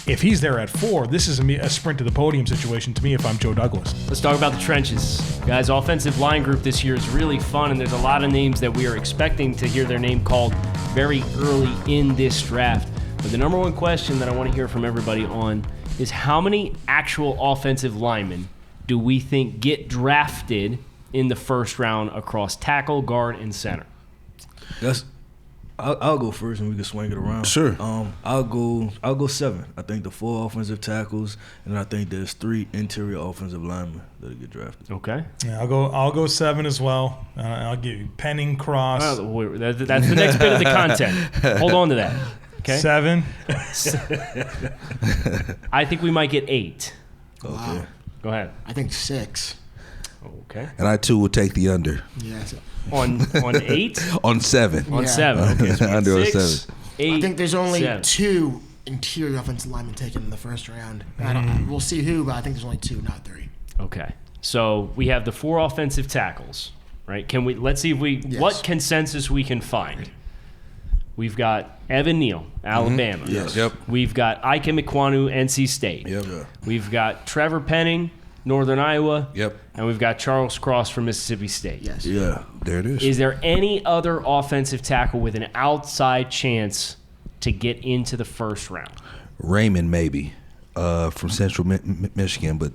if he's there at 4, this is a sprint to the podium situation to me if I'm Joe Douglas. Let's talk about the trenches. Guys, offensive line group this year is really fun, and there's a lot of names that we are expecting to hear their name called very early in this draft. But the number one question that I want to hear from everybody on is how many actual offensive linemen do we think get drafted in the first round across tackle, guard, and center? I'll go first and we can swing it around. Sure. I'll go 7. I think the 4 offensive tackles, and I think there's 3 interior offensive linemen that'll get drafted. Okay. Yeah, I'll go 7 as well. I'll give you Penning, Cross. That's the next bit of the content. Hold on to that. Okay. 7. I think we might get 8. Okay. Wow. Go ahead. I think 6. Okay. And I too will take the under. Yeah. On 8? On 7. On Yeah. 7. Okay. So Under on 6, 7. 8. I think there's only 7. 2 interior offensive linemen taken in the first round. We'll see who, but I think there's only 2, not 3. Okay. So we have the 4 offensive tackles, right? Let's see if what consensus we can find. We've got Evan Neal, Alabama. Mm-hmm. Yes. Yep. We've got Ike Mikwanu, NC State. Yep. We've got Trevor Penning, Northern Iowa. Yep. And we've got Charles Cross from Mississippi State. Yes. Yeah. There it is. Is there any other offensive tackle with an outside chance to get into the first round? Raymond maybe from Central Michigan, but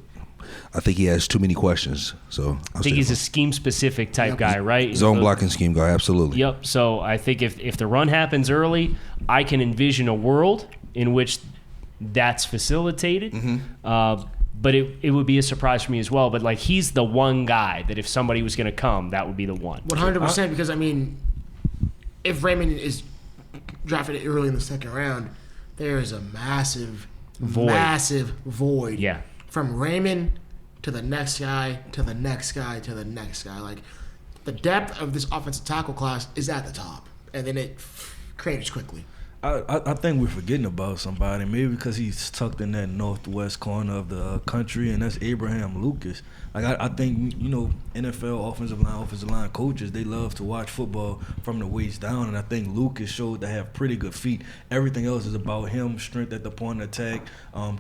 I think he has too many questions. So I think he's a scheme-specific type guy, right? zone blocking scheme guy, absolutely. Yep. So I think if the run happens early, I can envision a world in which that's facilitated. Mm-hmm. But it would be a surprise for me as well. But like he's the one guy that if somebody was going to come, that would be the one. 100%, because I mean, if Raymond is drafted early in the second round, there is a massive void. Yeah. From Raymond to the next guy, to the next guy, to the next guy. Like, the depth of this offensive tackle class is at the top, and then it craters quickly. I think we're forgetting about somebody, maybe because he's tucked in that northwest corner of the country, and that's Abraham Lucas. Like I think, NFL offensive line coaches, they love to watch football from the waist down, and I think Lucas showed to have pretty good feet. Everything else is about him, strength at the point of attack,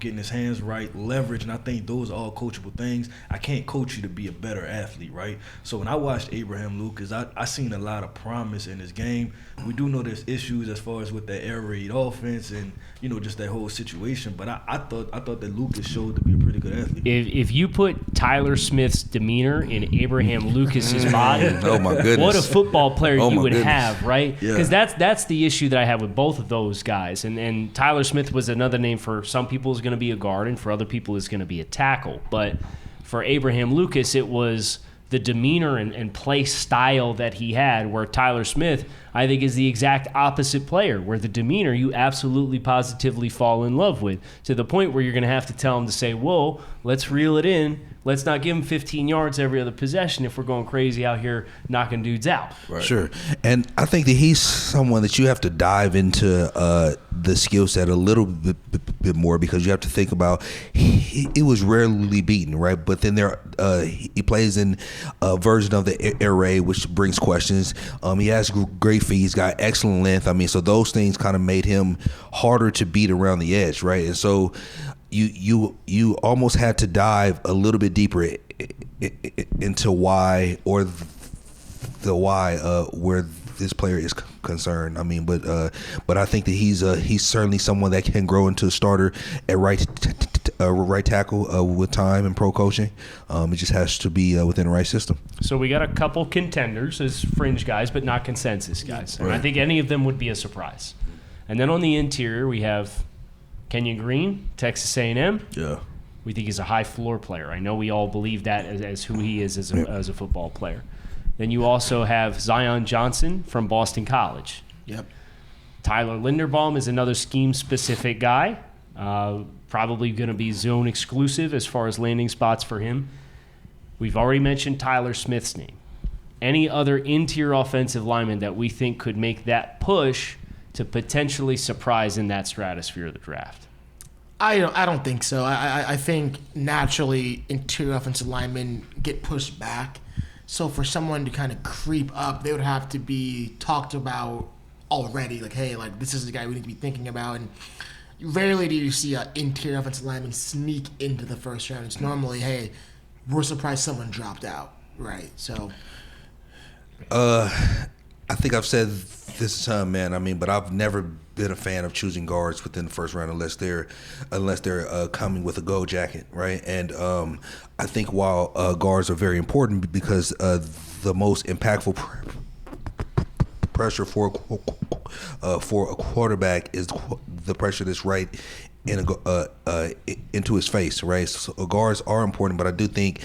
getting his hands right, leverage, and I think those are all coachable things. I can't coach you to be a better athlete, right? So when I watched Abraham Lucas, I seen a lot of promise in his game. We do know there's issues as far as with that air raid offense and just that whole situation, but I thought that Lucas showed to be a pretty good athlete. If you put Tyler Smith's demeanor in Abraham Lucas's body, oh my goodness, what a football player you would goodness. have, right? Yeah. Because that's the issue that I have with both of those guys. And Tyler Smith was another name for some people is going to be a guard, and for other people is going to be a tackle. But for Abraham Lucas, it was the demeanor and play style that he had, where Tyler Smith, I think, is the exact opposite player, where the demeanor you absolutely positively fall in love with, to the point where you're going to have to tell him to say, whoa, let's reel it in. Let's not give him 15 yards every other possession if we're going crazy out here knocking dudes out. Right. Sure. And I think that he's someone that you have to dive into the skill set a little bit more, because you have to think about he was rarely beaten, right? But then he plays in a version of the air raid, which brings questions. He has great feet. He's got excellent length. I mean, so those things kind of made him harder to beat around the edge, right? And so you almost had to dive a little bit deeper into why, or the why where this player is concerned. I mean, but I think that he's certainly someone that can grow into a starter at right tackle with time and pro coaching. It just has to be within the right system. So we got a couple contenders as fringe guys, but not consensus guys. And I think any of them would be a surprise. And then on the interior, we have Kenyan Green, Texas A&M. Yeah. We think he's a high floor player. I know we all believe that as who he is as a football player. Then you also have Zion Johnson from Boston College. Yep. Tyler Linderbaum is another scheme-specific guy. Probably going to be zone exclusive as far as landing spots for him. We've already mentioned Tyler Smith's name. Any other interior offensive lineman that we think could make that push to potentially surprise in that stratosphere of the draft? I don't think so. I think naturally interior offensive linemen get pushed back. So for someone to kind of creep up, they would have to be talked about already. Like, hey, like this is the guy we need to be thinking about. And rarely do you see an interior offensive lineman sneak into the first round. It's normally, hey, we're surprised someone dropped out, right? So, I think I've said this time, man. I mean, but I've never been a fan of choosing guards within the first round unless they're coming with a gold jacket, right? And I think while guards are very important because the most impactful pressure for a quarterback is the pressure that's right into his face, right? So guards are important, but I do think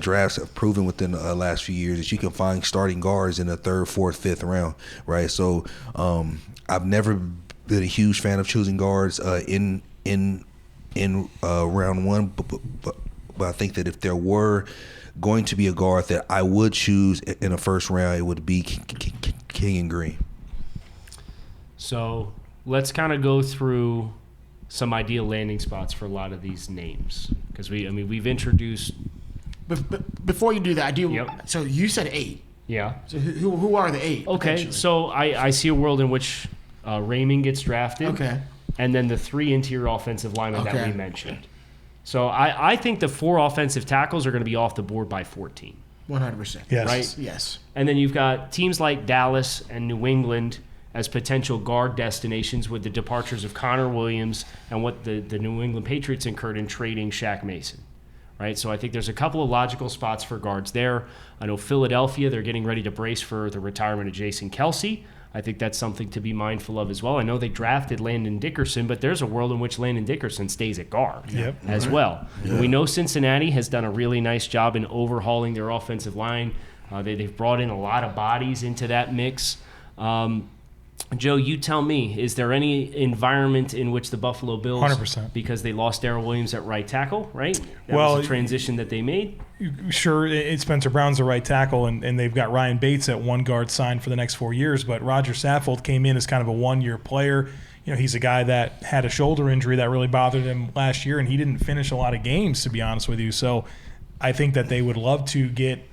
drafts have proven within the last few years that you can find starting guards in the third, fourth, fifth round, right? So I've never been a huge fan of choosing guards in round one, but I think that if there were going to be a guard that I would choose in the first round, it would be Kenyan Green. So let's kind of go through some ideal landing spots for a lot of these names because we've introduced. Before you do that, I do. Yep. So you said 8. Yeah. So who are the 8? Okay. So I see a world in which Raymond gets drafted. Okay. And then the 3 interior offensive linemen that we mentioned. So I think the 4 offensive tackles are going to be off the board by 14. 100%. Yes. Right? Yes. And then you've got teams like Dallas and New England as potential guard destinations with the departures of Connor Williams and what the New England Patriots incurred in trading Shaq Mason. Right? So I think there's a couple of logical spots for guards there. I know Philadelphia, they're getting ready to brace for the retirement of Jason Kelsey. I think that's something to be mindful of as well. I know they drafted Landon Dickerson, but there's a world in which Landon Dickerson stays at guard as well. Yeah. And we know Cincinnati has done a really nice job in overhauling their offensive line. They've brought in a lot of bodies into that mix. Joe, you tell me, is there any environment in which the Buffalo Bills, 100%, because they lost Darrell Williams at right tackle, right? That was a transition that they made. Sure, Spencer Brown's the right tackle, and they've got Ryan Bates at one guard signed for the next 4 years, but Roger Saffold came in as kind of a one-year player. You know, he's a guy that had a shoulder injury that really bothered him last year, and he didn't finish a lot of games, to be honest with you. So I think that they would love to get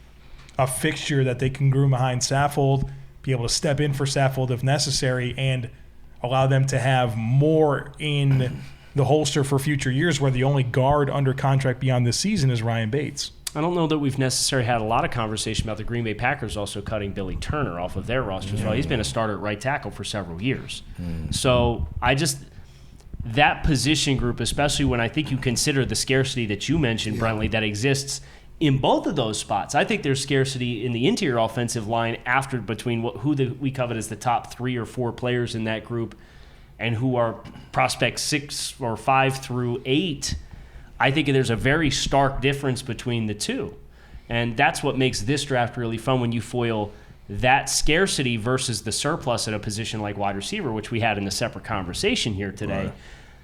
a fixture that they can groom behind Saffold, be able to step in for Saffold if necessary, and allow them to have more in the holster for future years where the only guard under contract beyond this season is Ryan Bates. I don't know that we've necessarily had a lot of conversation about the Green Bay Packers also cutting Billy Turner off of their roster as well. He's been a starter at right tackle for several years. So that position group, especially when I think you consider the scarcity that you mentioned, Brentley, that exists in both of those spots. I think there's scarcity in the interior offensive line between we covet as the top 3 or 4 players in that group and who are prospects 6 or 5 through 8. I think there's a very stark difference between the two. And that's what makes this draft really fun when you foil that scarcity versus the surplus at a position like wide receiver, which we had in a separate conversation here today. Right.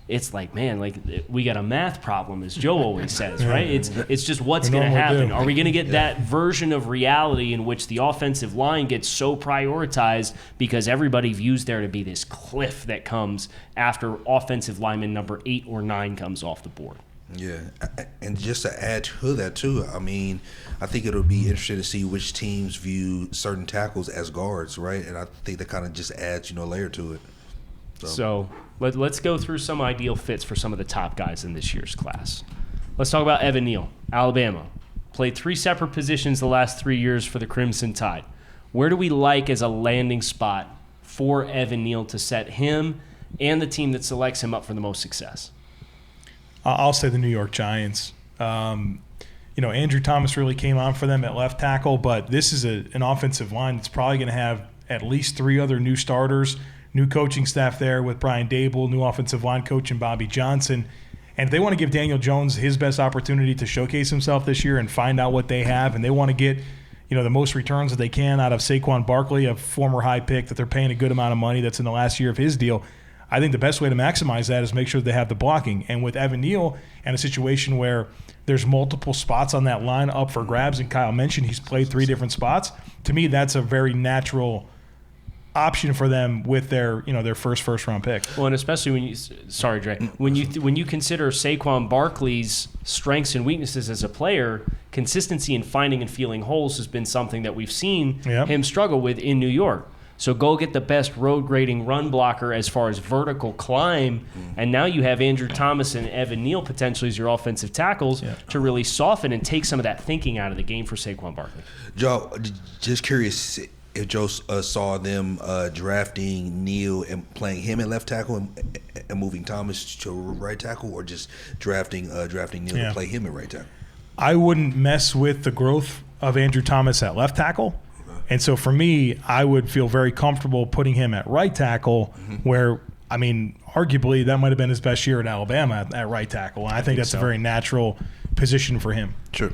It's like, man, like we got a math problem, as Joe always says, right? It's just what's going to happen. Are we going to get that version of reality in which the offensive line gets so prioritized because everybody views there to be this cliff that comes after offensive lineman number 8 or 9 comes off the board? Yeah, and just to add to that too, I mean, I think it'll be interesting to see which teams view certain tackles as guards, right? And I think that kind of just adds, a layer to it. So let's go through some ideal fits for some of the top guys in this year's class. Let's talk about Evan Neal, Alabama. Played 3 separate positions the last 3 years for the Crimson Tide. Where do we like as a landing spot for Evan Neal to set him and the team that selects him up for the most success? I'll say the New York Giants. Andrew Thomas really came on for them at left tackle, but this is an offensive line that's probably going to have at least 3 other new starters, new coaching staff there with Brian Dable, new offensive line coach and Bobby Johnson. And if they want to give Daniel Jones his best opportunity to showcase himself this year and find out what they have, and they want to get the most returns that they can out of Saquon Barkley, a former high pick that they're paying a good amount of money that's in the last year of his deal, I think the best way to maximize that is make sure they have the blocking. And with Evan Neal and a situation where there's multiple spots on that line up for grabs, and Kyle mentioned he's played 3 different spots, to me that's a very natural option for them with their first round pick. Well, and especially when you consider Saquon Barkley's strengths and weaknesses as a player, consistency in finding and feeling holes has been something that we've seen him struggle with in New York. So go get the best road grading run blocker as far as vertical climb, and now you have Andrew Thomas and Evan Neal potentially as your offensive tackles to really soften and take some of that thinking out of the game for Saquon Barkley. Joe, just curious if Joe saw them drafting Neal and playing him at left tackle and moving Thomas to right tackle, or just drafting Neal to play him at right tackle. I wouldn't mess with the growth of Andrew Thomas at left tackle. And so for me, I would feel very comfortable putting him at right tackle, where, I mean, arguably that might have been his best year at Alabama at right tackle. And I think that's a very natural position for him. Sure.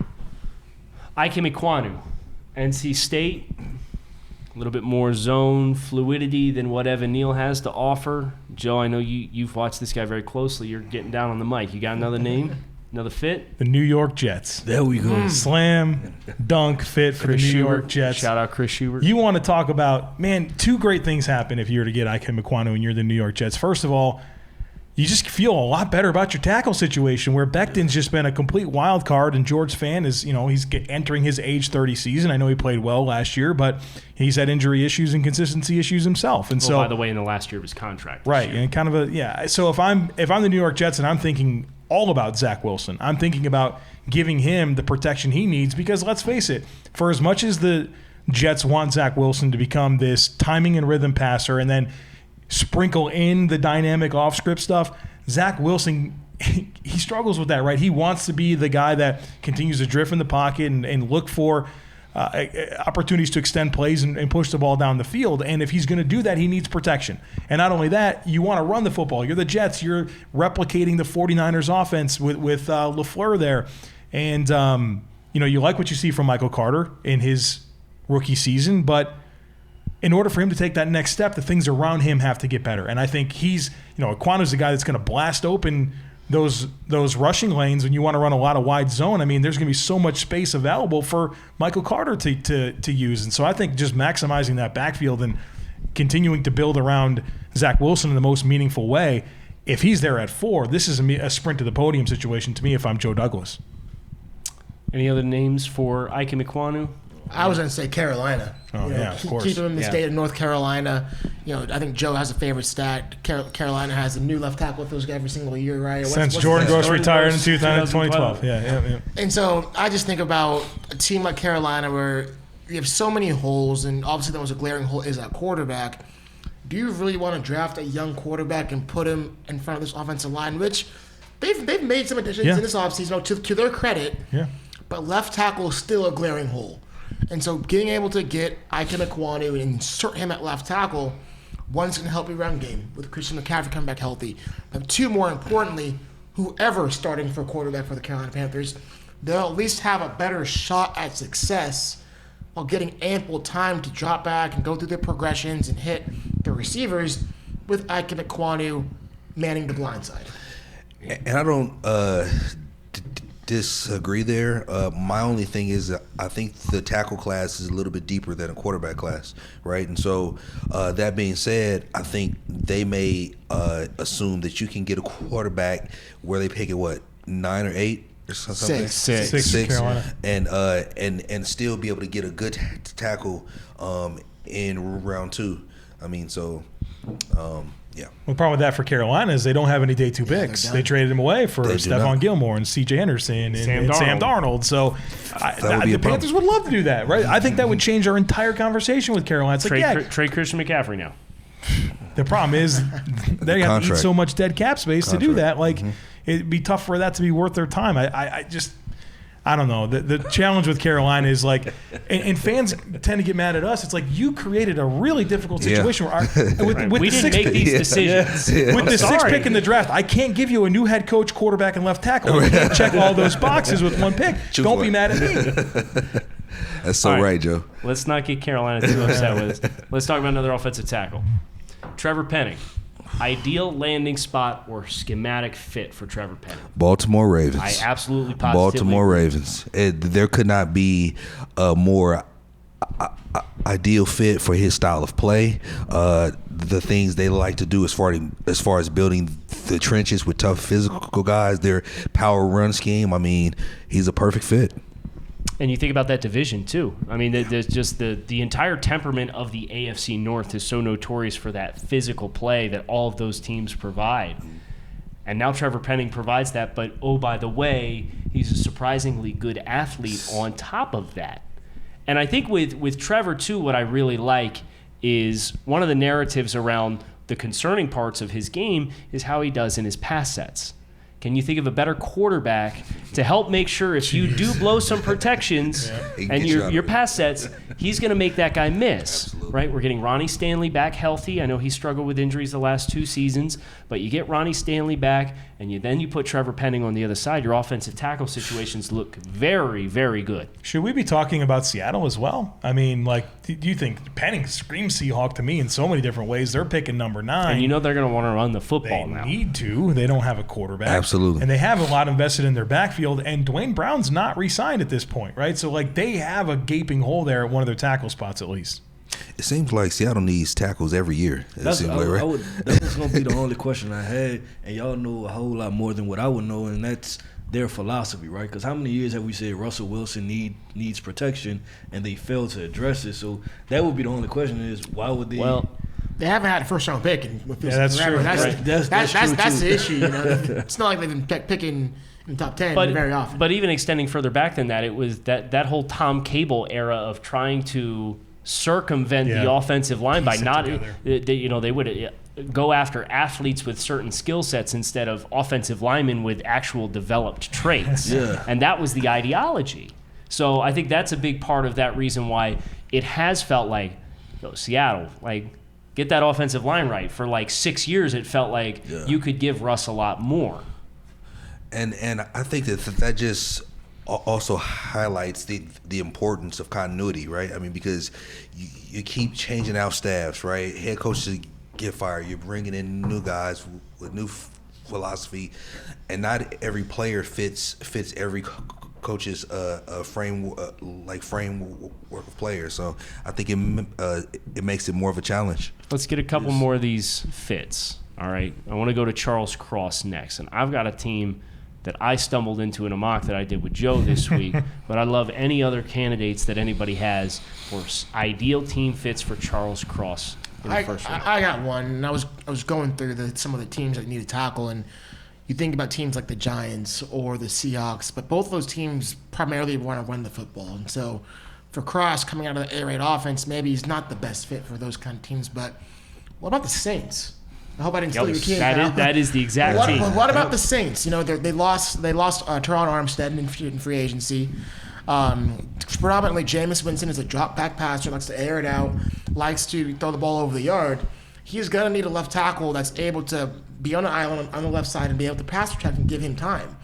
Ike Ekwonu, NC State, a little bit more zone fluidity than what Evan Neal has to offer. Joe, I know you've watched this guy very closely. You're getting down on the mic. You got another name? Another fit? The New York Jets. There we go. Slam, dunk, fit for Chris the New Schubert. York Jets. Shout out Chris Schubert. You want to talk about, man, two great things happen if you were to get Ike Ekwonu and you're the New York Jets. First of all, you just feel a lot better about your tackle situation, where Becton's just been a complete wild card, and George Fant is, he's entering his age 30 season. I know he played well last year, but he's had injury issues and consistency issues himself. And so, by the way, in the last year of his contract. Right, and kind of So if I'm the New York Jets and I'm thinking all about Zach Wilson, I'm thinking about giving him the protection he needs, because let's face it, for as much as the Jets want Zach Wilson to become this timing and rhythm passer and then sprinkle in the dynamic off-script stuff, Zach Wilson, he struggles with that, right? He wants to be the guy that continues to drift in the pocket and look for opportunities to extend plays and push the ball down the field. And if he's going to do that, he needs protection. And not only that, you want to run the football. You're the Jets. You're replicating the 49ers offense with LaFleur there. And, you like what you see from Michael Carter in his rookie season, but in order for him to take that next step, the things around him have to get better. And I think Ekwonu's the guy that's going to blast open those rushing lanes when you want to run a lot of wide zone. I mean, there's going to be so much space available for Michael Carter to use. And so I think just maximizing that backfield and continuing to build around Zach Wilson in the most meaningful way, if he's there at 4, this is a sprint to the podium situation to me if I'm Joe Douglas. Any other names for Ike Ekwonu? I was going to say Carolina. Oh, of course. Keep him in the state of North Carolina. I think Joe has a favorite stat. Carolina has a new left tackle every single year, right? Since Jordan Gross retired in 2012. Yeah. And so I just think about a team like Carolina where you have so many holes, and obviously there was a glaring hole is at quarterback. Do you really want to draft a young quarterback and put him in front of this offensive line, which they've made some additions in this offseason, to their credit, but left tackle is still a glaring hole. And so being able to get Ike Ekwonu and insert him at left tackle, one's going to help your run game with Christian McCaffrey coming back healthy. But two, more importantly, whoever's starting for quarterback for the Carolina Panthers, they'll at least have a better shot at success while getting ample time to drop back and go through their progressions and hit the receivers with Ike Ekwonu manning the blind side. And I don't disagree there. My only thing is I think the tackle class is a little bit deeper than a quarterback class, right? And so that being said, I think they may assume that you can get a quarterback where they pick at 9 or 8 or something. Six Carolina. And still be able to get a good tackle in round 2. I mean, so yeah. The problem with that for Carolina is they don't have any day 2 picks. They traded him away for Stephon Gilmore and C.J. Henderson and Sam Darnold. So the Panthers would love to do that, right? I think that would change our entire conversation with Carolina. It's trade Christian McCaffrey now. The problem is they have to eat so much dead cap space to do that. It'd be tough for that to be worth their time. I don't know. The challenge with Carolina is and fans tend to get mad at us. It's like you created a really difficult situation where we didn't make these decisions. With the 6th pick in the draft, I can't give you a new head coach, quarterback, and left tackle. I can't check all those boxes with one pick. Don't be mad at me. That's so right, Joe. Let's not get Carolina too upset with us. Let's talk about another offensive tackle. Trevor Penning. Ideal landing spot or schematic fit for Trevor Penning? Baltimore Ravens. I absolutely positively Baltimore agree. Ravens. There could not be a more ideal fit for his style of play. The things they like to do as far as building the trenches with tough physical guys, their power run scheme. I mean, he's a perfect fit. And you think about that division too. I mean, there's just the entire temperament of the AFC North is so notorious for that physical play that all of those teams provide. And now Trevor Penning provides that, but oh, by the way, he's a surprisingly good athlete on top of that. And I think with Trevor too, what I really like is one of the narratives around the concerning parts of his game is how he does in his pass sets. Can you think of a better quarterback to help make sure if you do blow some protections and your pass sets, he's going to make that guy miss, Absolutely. right? We're getting Ronnie Stanley back healthy. I know he struggled with injuries the last 2 seasons, but you get Ronnie Stanley back, and then you put Trevor Penning on the other side. Your offensive tackle situations look very, very good. Should we be talking about Seattle as well? I mean, like, do you think Penning screams Seahawk to me in so many different ways? They're picking number 9. And you know they're going to want to run the football They now. need to. They don't have a quarterback. Absolutely. And they have a lot invested in their backfield, and Dwayne Brown's not re-signed at this point, right? So, like, they have a gaping hole there at one of their tackle spots at least. It seems like Seattle needs tackles every year. It That seems like, right? was going to be the only question I had, and y'all know a whole lot more than what I would know, and that's their philosophy, right? Because how many years have we said Russell Wilson needs protection, and they failed to address it? So that would be the only question is why would they? Well, They haven't had a first-round pick with this. that's true. That's Right. that's the issue. You know, it's not like they've been picking in the top 10 very often. But even extending further back than that, it was that whole Tom Cable era of trying to circumvent the offensive line by not, they would go after athletes with certain skill sets instead of offensive linemen with actual developed traits. Yeah. And that was the ideology. So I think that's a big part of that reason why it has felt like, Seattle, like, get that offensive line right. For like 6 years, it felt like you could give Russ a lot more. And I think that just also highlights the importance of continuity, right? I mean, because you keep changing out staffs, right? Head coaches get fired. You're bringing in new guys with new philosophy, and not every player fits every coach's framework of players. So I think it makes it more of a challenge. Let's get a couple more of these fits. All right. I want to go to Charles Cross next. And I've got a team that I stumbled into in a mock that I did with Joe this week, but I love any other candidates that anybody has for ideal team fits for Charles Cross in the first round. I got one, and I was going through some of the teams that need to tackle, and you think about teams like the Giants or the Seahawks, but both of those teams primarily want to run the football. And so for Cross coming out of the air raid offense, maybe he's not the best fit for those kind of teams. But what about the Saints? I hope I didn't steal your team. That is the exact team. What about the Saints? You know, they lost Teron Armstead in free agency. Predominantly, Jameis Winston is a drop back passer, likes to air it out, likes to throw the ball over the yard. He's going to need a left tackle that's able to be on the island on the left side and be able to pass protect and give him time.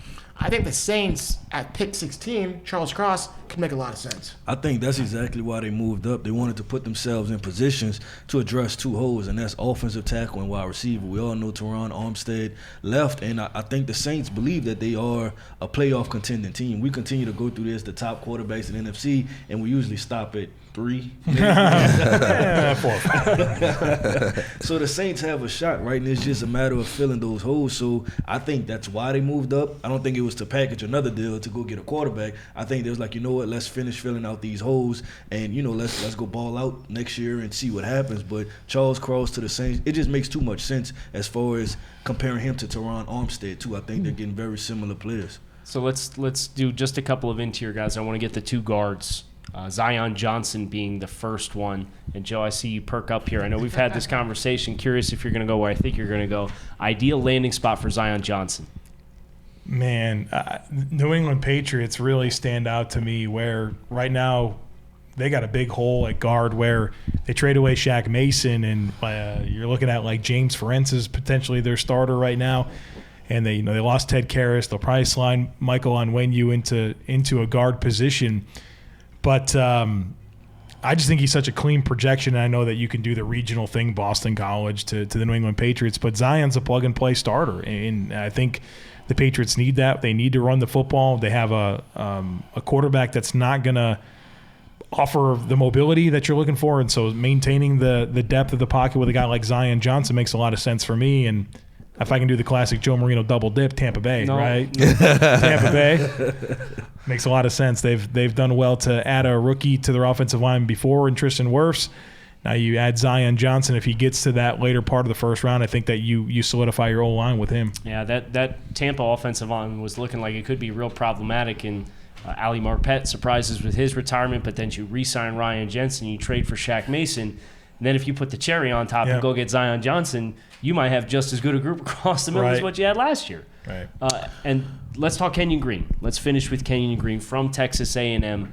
I think the Saints at pick 16, Charles Cross, could make a lot of sense. I think that's exactly why they moved up. They wanted to put themselves in positions to address 2 holes, and that's offensive tackle and wide receiver. We all know Teron Armstead left, and I think the Saints believe that they are a playoff contending team. We continue to go through this, the top quarterbacks in the NFC, and we usually stop at 3. 4 or 5. So the Saints have a shot, right? And it's just a matter of filling those holes. So I think that's why they moved up. I don't think it was to package another deal to go get a quarterback. I think they was like, you know what, let's finish filling out these holes, and let's go ball out next year and see what happens. But Charles Cross to the Saints, it just makes too much sense as far as comparing him to Teron Armstead too. I think they're getting very similar players. So let's do just a couple of interior guys. I want to get the 2 guards. Zion Johnson being the first one. And Joe, I see you perk up here. I know we've had this conversation. Curious if you're going to go where I think you're going to go. Ideal landing spot for Zion Johnson. Man, New England Patriots really stand out to me where right now they got a big hole at guard where they trade away Shaq Mason, and you're looking at like James Ferenc is potentially their starter right now. And they lost Ted Karras. They'll probably slide Michael Onwenu into a guard position. But I just think he's such a clean projection. And I know that you can do the regional thing, Boston College to the New England Patriots, but Zion's a plug-and-play starter. And I think the Patriots need that. They need to run the football. They have a quarterback that's not going to offer the mobility that you're looking for. And so maintaining the depth of the pocket with a guy like Zion Johnson makes a lot of sense for me. And If I can do the classic Joe Marino double dip, Tampa Bay, No. right? Tampa Bay makes a lot of sense. They've done well to add a rookie to their offensive line before in Tristan Wirfs. Now you add Zion Johnson. If he gets to that later part of the first round, I think that you solidify your O-line with him. Yeah, that Tampa offensive line was looking like it could be real problematic, and Ali Marpet surprises with his retirement, but then you re-sign Ryan Jensen, you trade for Shaq Mason, and then if you put the cherry on top and go get Zion Johnson, you might have just as good a group across the middle as what you had last year. Right. And let's talk Kenyan Green. Let's finish with Kenyan Green from Texas A&M.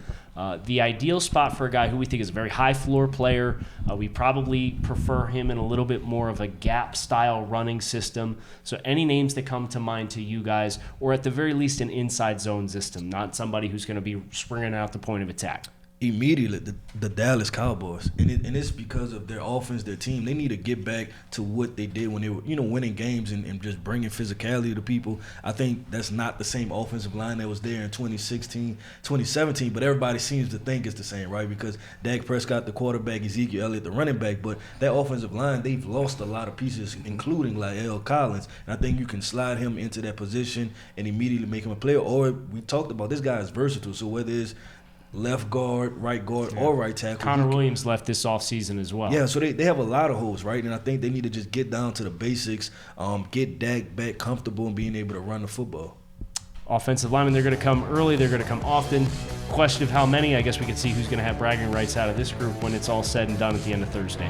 The ideal spot for a guy who we think is a very high floor player. We probably prefer him in a little bit more of a gap style running system. So any names that come to mind to you guys, or at the very least an inside zone system, not somebody who's going to be springing out the point of attack. Immediately, the Dallas Cowboys, and it's because of their offense, their team. They need to get back to what they did when they were, winning games and just bringing physicality to people. I think that's not the same offensive line that was there in 2016, 2017, but everybody seems to think it's the same, right? Because Dak Prescott, the quarterback, Ezekiel Elliott, the running back, but that offensive line, they've lost a lot of pieces, including La'el Collins, and I think you can slide him into that position and immediately make him a player. Or we talked about this guy is versatile, so whether it's left guard, or right tackle. Connor Williams left this offseason as well. Yeah, so they have a lot of holes, right? And I think they need to just get down to the basics, get Dak back comfortable and being able to run the football. Offensive linemen, they're going to come early, they're going to come often. Question of how many, I guess we can see who's going to have bragging rights out of this group when it's all said and done at the end of Thursday.